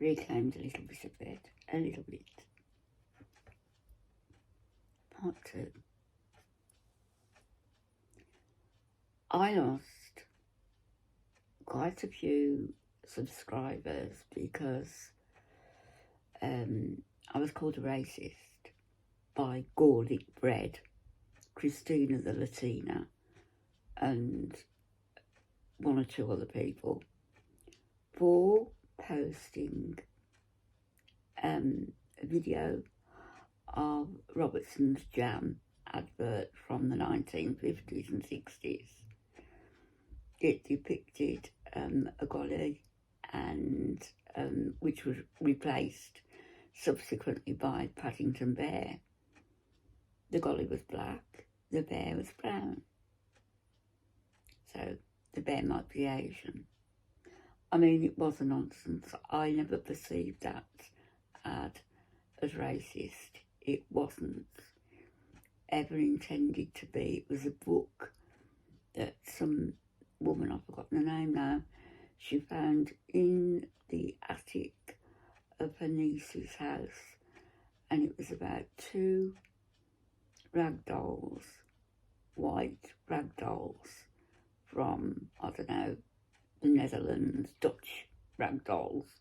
reclaimed a little bit of it, a little bit. Part 2. I lost quite a few subscribers because I was called a racist by Garlic Bread, Christina the Latina, and one or two other people for posting a video of Robertson's jam advert from the 1950s and 60s. It depicted a golly, and which was replaced subsequently by Paddington Bear. The golly was black, the bear was brown. So the bear might be Asian. I mean, it was a nonsense. I never perceived that ad as racist. It wasn't ever intended to be. It was a book that some woman, I've forgotten her name now, she found in the attic of her niece's house, and it was about 2 rag dolls, white rag dolls from, I don't know, the Netherlands, Dutch rag dolls,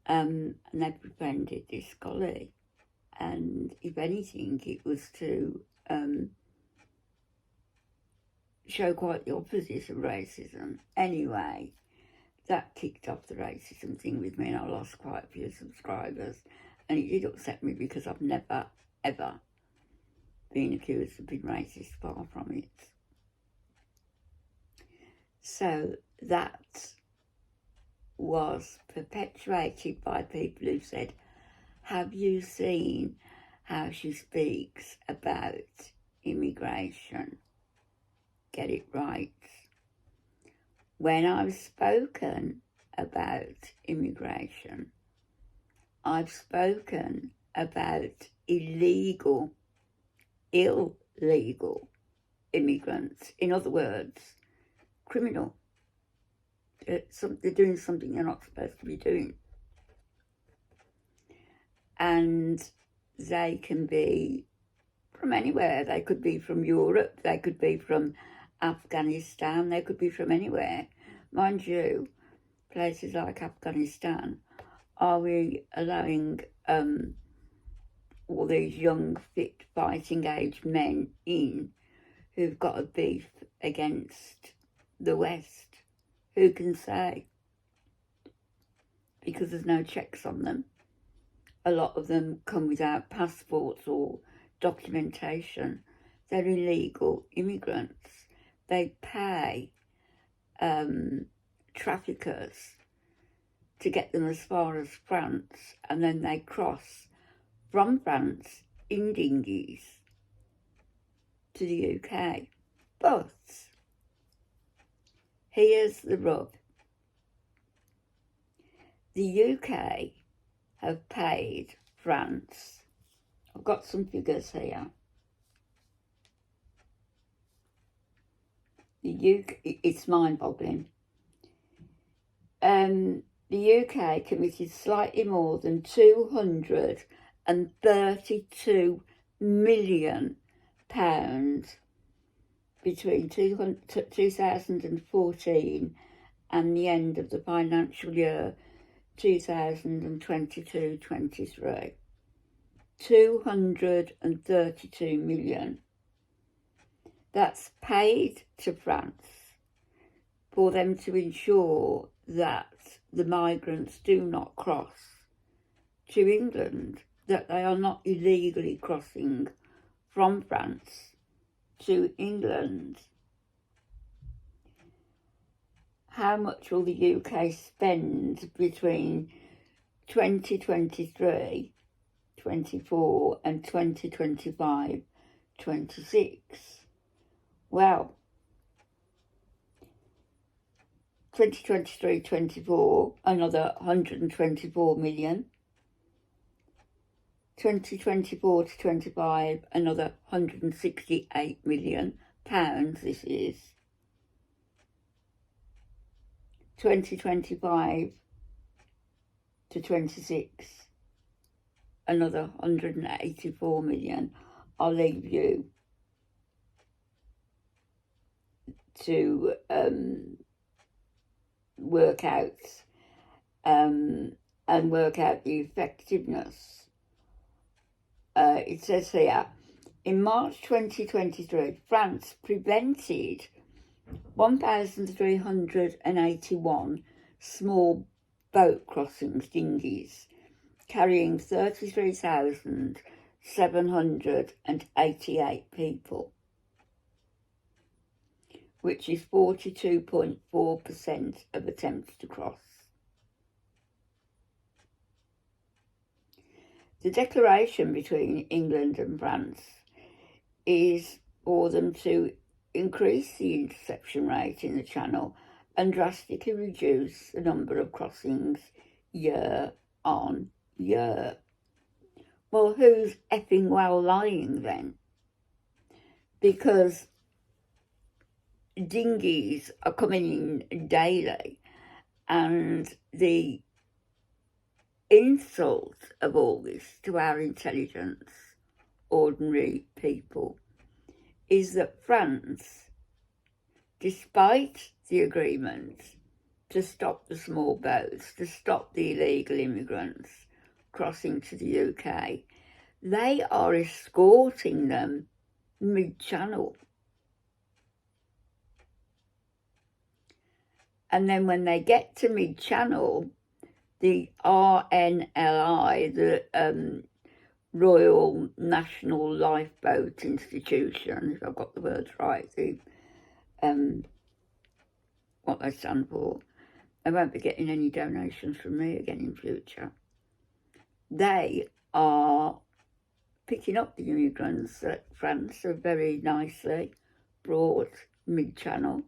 and they befriended this golly, and if anything it was to show quite the opposite of racism. Anyway, that kicked off the racism thing with me, and I lost quite a few subscribers, and it did upset me because I've never, ever been accused of being racist, far from it. So that was perpetuated by people who said, have you seen how she speaks about immigration? Get it right. When I've spoken about immigration, I've spoken about illegal immigrants. In other words, criminal. They're doing something they're not supposed to be doing. And they can be from anywhere. They could be from Europe, they could be from Afghanistan, they could be from anywhere. Mind you, places like Afghanistan, are we allowing all these young, fit, fighting-age men in who've got a beef against the West? Who can say? Because there's no checks on them. A lot of them come without passports or documentation. They're illegal immigrants. They pay traffickers to get them as far as France, and then they cross from France in dinghies to the UK. But here's the rub. The UK have paid France, I've got some figures here. The UK, it's mind-boggling. The UK committed slightly more than £232 million between 2014 and the end of the financial year 2022-23. 232 million. That's paid to France for them to ensure that the migrants do not cross to England, that they are not illegally crossing from France to England. How much will the UK spend between 2023, 24 and 2025, 26? Well, 2023-24, another 124 million. 2024 to 25, another 168 million pounds this is. 2025 to 26, another 184 million. I'll leave you to work out and work out the effectiveness. It says here, in March 2023, France prevented 1,381 small boat crossings, dinghies, carrying 33,788 people, which is 42.4% of attempts to cross. The declaration between England and France is for them to increase the interception rate in the channel and drastically reduce the number of crossings year on year. Well, who's effing well lying then? Because dinghies are coming in daily, and the insult of all this to our intelligence, ordinary people, is that France, despite the agreement to stop the small boats, to stop the illegal immigrants crossing to the UK, they are escorting them mid-channel. And then when they get to mid-channel, the RNLI, the Royal National Lifeboat Institution, if I've got the words right, the what they stand for, they won't be getting any donations from me again in future. They are picking up the immigrants that France have very nicely brought mid-channel,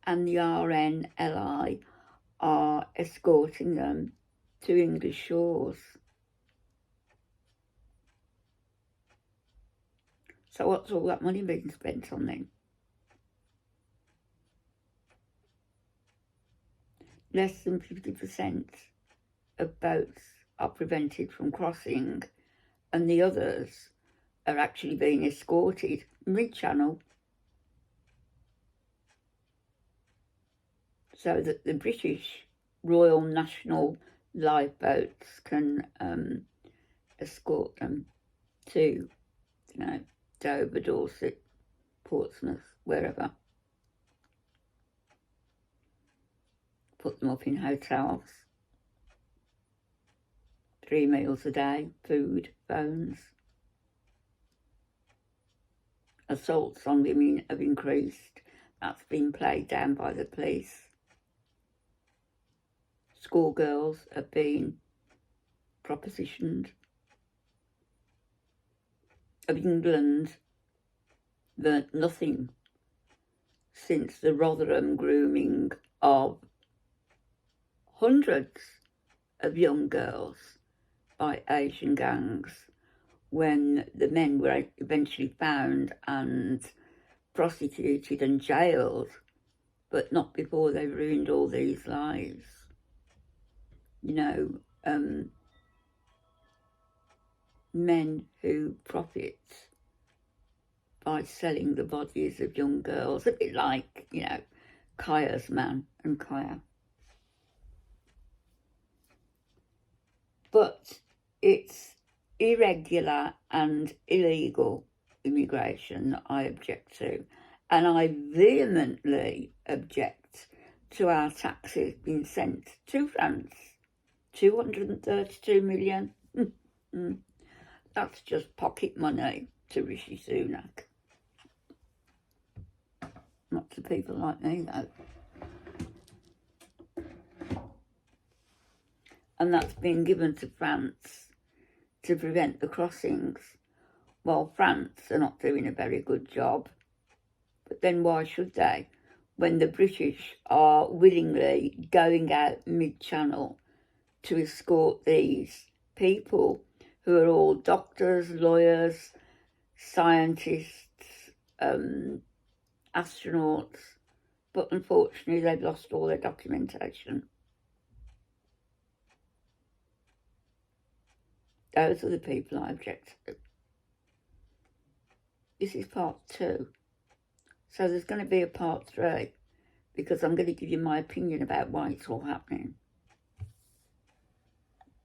and the RNLI are escorting them to English shores. So what's all that money being spent on then? Less than 50% of boats are prevented from crossing, and the others are actually being escorted mid-channel so that the British Royal National Lifeboats can escort them to, Dover, Dorset, Portsmouth, wherever. Put them up in hotels. 3 meals a day, food, phones. Assaults on women have increased. That's been played down by the police. Schoolgirls have been propositioned. Of England, learnt nothing since the Rotherham grooming of hundreds of young girls by Asian gangs, when the men were eventually found and prosecuted and jailed, but not before they ruined all these lives. Men who profit by selling the bodies of young girls, a bit like, Kaya's man and Kaya. But it's irregular and illegal immigration that I object to, and I vehemently object to our taxes being sent to France. 232 million. That's just pocket money to Rishi Sunak. Not to people like me, though. And that's been given to France to prevent the crossings. Well, France are not doing a very good job. But then why should they? When the British are willingly going out mid-channel to escort these people who are all doctors, lawyers, scientists, astronauts, but unfortunately they've lost all their documentation. Those are the people I object to. This is part 2. So there's going to be a part 3, because I'm going to give you my opinion about why it's all happening.